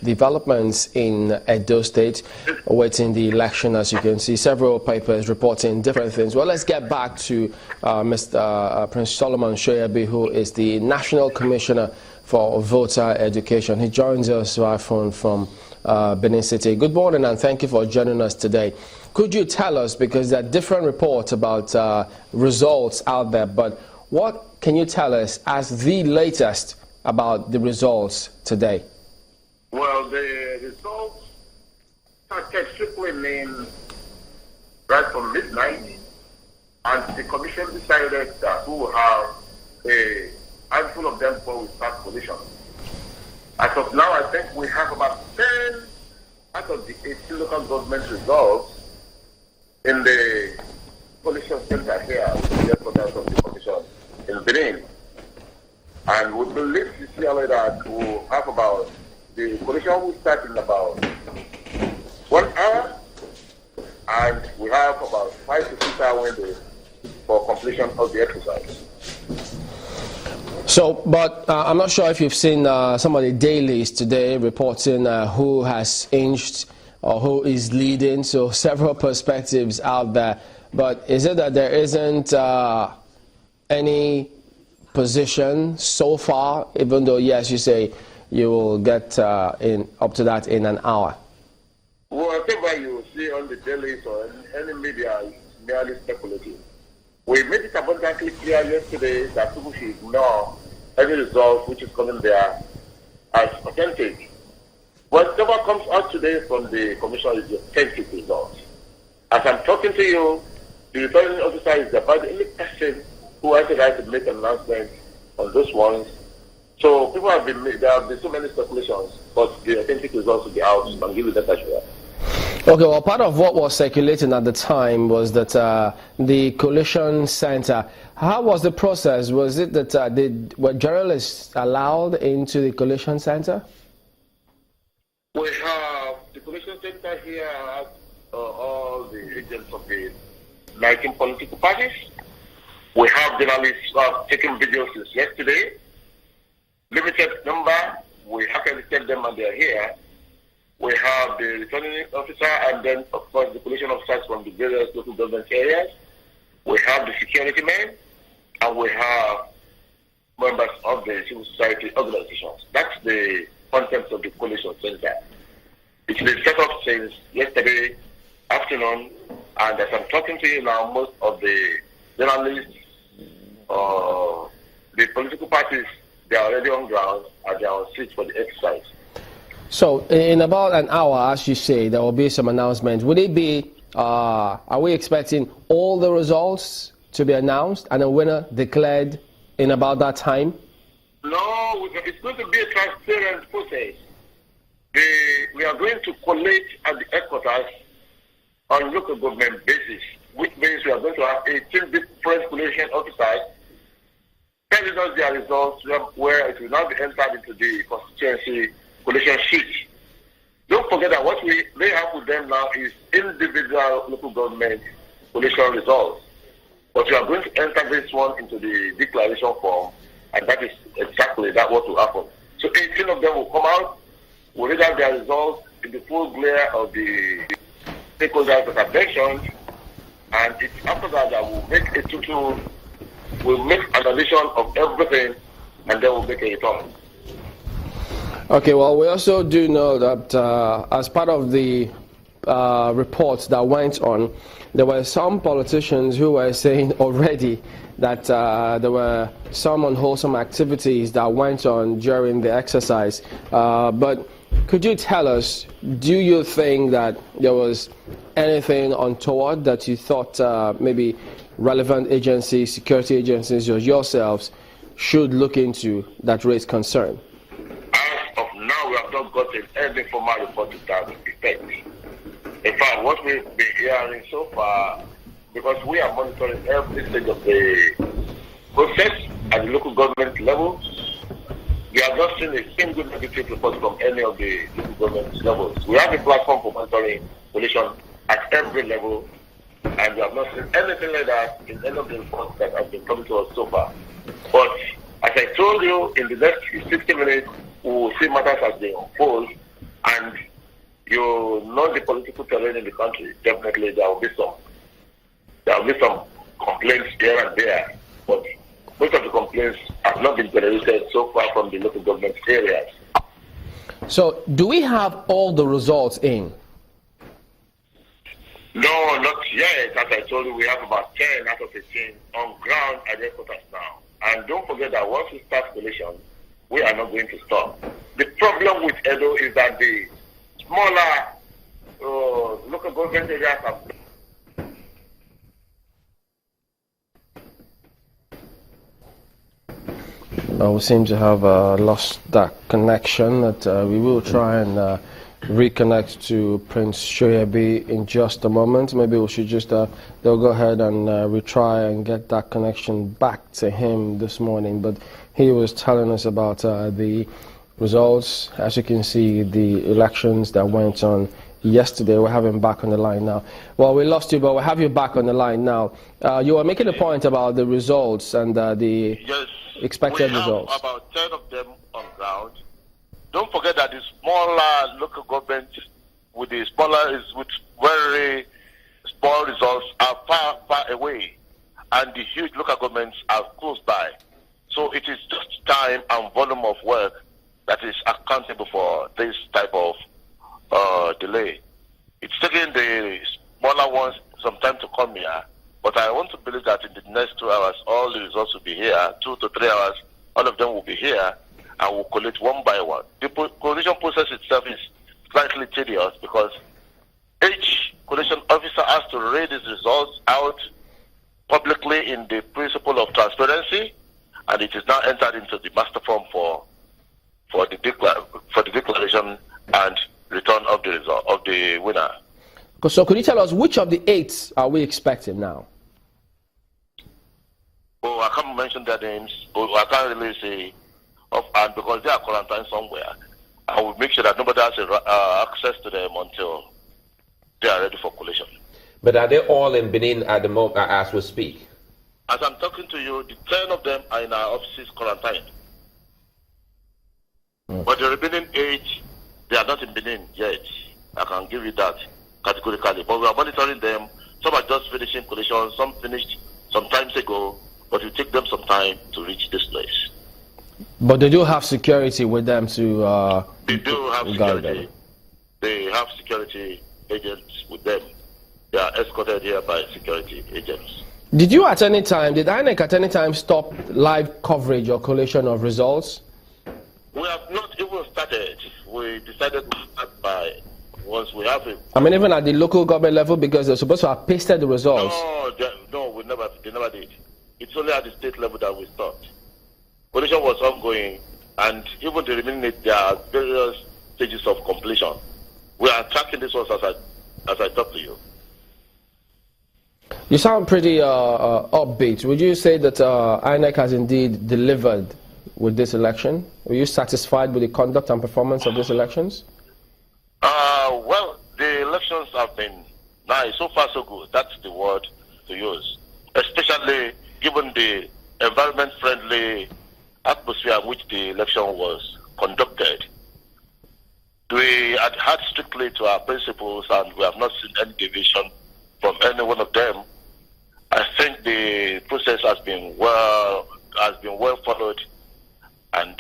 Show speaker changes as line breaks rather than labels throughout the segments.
Developments in Edo State awaiting the election. As you can see, several papers reporting different things. Well, let's get back to Mr. Prince Solomon Shoyabi, who is the National Commissioner for Voter Education. He joins us via phone from Benin City. Good morning and thank you for joining us today. Could you tell us, because there are different reports about results out there, but what can you tell us as the latest about the results today?
Well, the results started trickling in right from midnight, and the commission decided that we will have a handful of them before we start coalition. As of now, I think we have about 10 out of the 18 local government results in the coalition center here, the headquarters of the commission in Benin. And we believe this year that we'll have about, the coalition will start in about 1 hour, and we have about 5 to 6 hour window for completion of the exercise.
So, but I'm not sure if you've seen some of the dailies today reporting who has inched or who is leading, so several perspectives out there. But is it that there isn't any position so far, even though, yes, you say you will get up to that in an hour?
Whatever you see on the dailies or any media is merely speculative. We made it abundantly clear yesterday that people should ignore any result which is coming there as authentic. Whatever comes out today from the commission is the authentic result. As I'm talking to you, the returning officer is about the only person who has the right to make an announcement on those ones. So people have been, there have been so many speculations, but the authentic results will be out and give you that assurance.
Okay, well, part of what was circulating at the time was that the coalition center, how was the process? Was it that were journalists allowed into the coalition center?
We have the coalition center here has all the agents of the 19 political parties. We have journalists who have taken videos since yesterday. Limited number, we have edited them and they are here. We have the returning officer and then, of course, the coalition officers from the various local government areas. We have the security men, and we have members of the civil society organizations. That's the content of the coalition center. It's been set up since yesterday afternoon, and as I'm talking to you now, most of the journalists, the political parties, they are already on ground and they are on seats for the exercise.
So in about an hour, as you say, there will be some announcements. Would it be, are we expecting all the results to be announced and a winner declared in about that time?
No, it's going to be a transparent process. We are going to collate at the headquarters on local government basis, which means we are going to have 18 different coalition officers telling us their results, where it will now be entered into the constituency coalition sheet. Don't forget that what we may have with them now is individual local government coalition results. But we are going to enter this one into the declaration form, and that is exactly that what will happen. So 18 of them will come out, will read out their results in the full glare of the stakeholders that are mentioned, and it's after that that we'll make a total, we'll make an addition of everything, and then we'll make a return.
Okay, well, we also do know that as part of the reports that went on, there were some politicians who were saying already that there were some unwholesome activities that went on during the exercise. But could you tell us, do you think that there was anything untoward that you thought maybe relevant agencies, security agencies, or yourselves should look into that raised concern?
Now we have not gotten any formal report to that effect. In fact, what we've been hearing so far, because we are monitoring every stage of the process at the local government level, we have not seen a single negative report from any of the local government levels. We have a platform for monitoring coalition at every level, and we have not seen anything like that in any of the reports that have been coming to us so far. But as I told you, in the next 60 minutes, we will see matters as they unfold, and you know the political terrain in the country, definitely there will be some complaints here and there, but most of the complaints have not been generated so far from the local government areas.
So, do we have all the results in?
No, not yet. As I told you, we have about 10 out of 18 on ground at the headquarters now. And don't forget that once we start collation, we are not going to stop. The problem with Edo is that the smaller local government areas have.
We seem to have lost that connection. That we will try and reconnect to Prince Shoyabi in just a moment. Maybe we should just they'll go ahead and retry and get that connection back to him this morning. But he was telling us about the results. As you can see, the elections that went on yesterday. We have him back on the line now. Well, we lost you, but we have you back on the line now. You were making a point about the results and the expected results.
About 10 of them on ground. Don't forget that the smaller local government with very small results are far away, and the huge local governments are close by. So it is just time and volume of work that is accountable for this type of delay. It's taking the smaller ones some time to come here, but I want to believe that in the next 2 hours, all the results will be here. 2 to 3 hours, all of them will be here, and we'll collect one by one. The collation process itself is slightly tedious because each collation officer has to read his results out publicly in the principle of transparency, and it is now entered into the master form for the declaration and return of the result of the winner.
So could you tell us which of the 8 are we expecting now?
Oh, I can't mention their names. Oh, I can't really say offhand because they are quarantined somewhere. I will make sure that nobody has access to them until they are ready for collation.
But are they all in Benin at the moment as we speak?
As I'm talking to you, the 10 of them are in our offices quarantined. But the remaining 8, they are not in Benin yet. I can give you that categorically. But we are monitoring them. Some are just finishing collation, some finished some time ago, but it will take them some time to reach this place.
But they do have security with them to
they do have security. They have security agents with them. They are escorted here by security agents.
Did INEC at any time stop live coverage or collation of results?
We have not even started. We decided to start by once we have it.
I mean, even at the local government level, because they're supposed to have pasted the results.
No, they never did. It's only at the state level that we stopped. Collation was ongoing, and even the remaining, there are various stages of completion. We are tracking this one as I talk to you.
You sound pretty upbeat. Would you say that INEC has indeed delivered with this election? Were you satisfied with the conduct and performance of these elections?
Well, the elections have been nice. So far, so good. That's the word to use. Especially given the environment-friendly atmosphere in which the election was conducted. We adhered strictly to our principles, and we have not seen any deviation from any one of them. I think the process has been well followed, and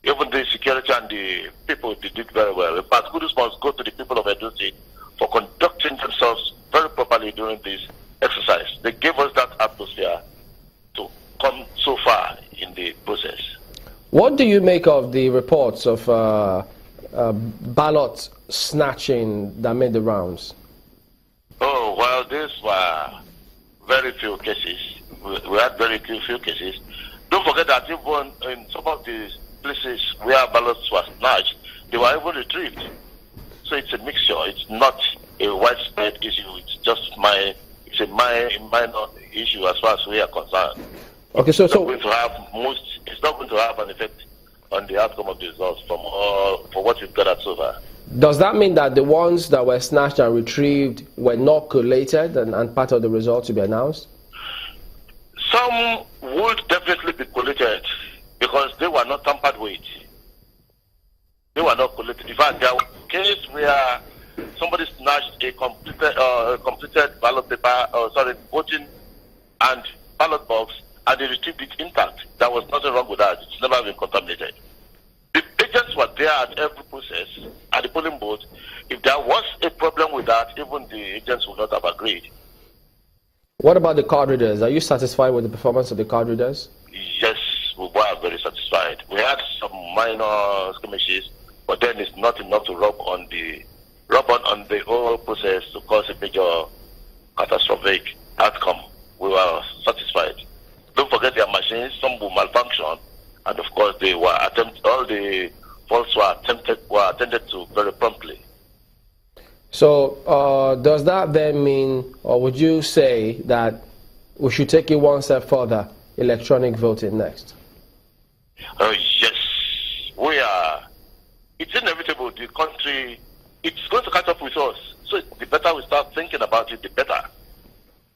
even the security and the people, they did very well. In fact, kudos must go to the people of Edo State for conducting themselves very properly during this exercise. They gave us that atmosphere to come so far in the process.
What do you make of the reports of ballot snatching that made the rounds?
Oh, well, these were very few cases. We had very few cases. Don't forget that even in some of these places where ballots were snatched, they were even retrieved. So it's a mixture. It's not a widespread issue. It's just it's a minor issue as far as we are concerned.
Okay,
it's not going to have an effect on the outcome of the results for what we've gathered so far.
Does that mean that the ones that were snatched and retrieved were not collated and part of the results to be announced?
Some would definitely be collated because they were not tampered with. They were not collected. In fact, there was a case where somebody snatched a completed ballot paper, voting and ballot box, and they retrieved it intact. There was nothing wrong with that. It's never been contaminated. The agents were there at every process, at the polling booth. If there was a problem with that, even the agents would not have agreed.
What about the card readers? Are you satisfied with the performance of the card readers?
Yes, we were very satisfied. We had some minor skirmishes, but then it's not enough to rub on the whole process to cause a major catastrophic outcome. We were satisfied. Don't forget their machines, some will malfunction, and of course all the faults were attended to very promptly.
So does that then mean, or would you say that we should take it one step further, electronic voting next?
Yes, we are. It's inevitable. The country, it's going to catch up with us. So the better we start thinking about it, the better.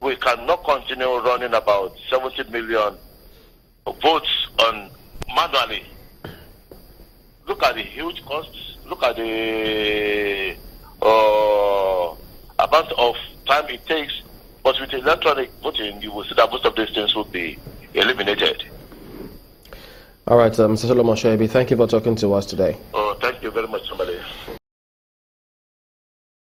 We cannot continue running about 70 million votes on manually. Look at the huge costs. Look at the amount of time it takes. But with electronic voting, you will see that most of these things will be eliminated.
All right, Mr. Solomon Shoebi, thank you for talking to us today.
Thank you very much.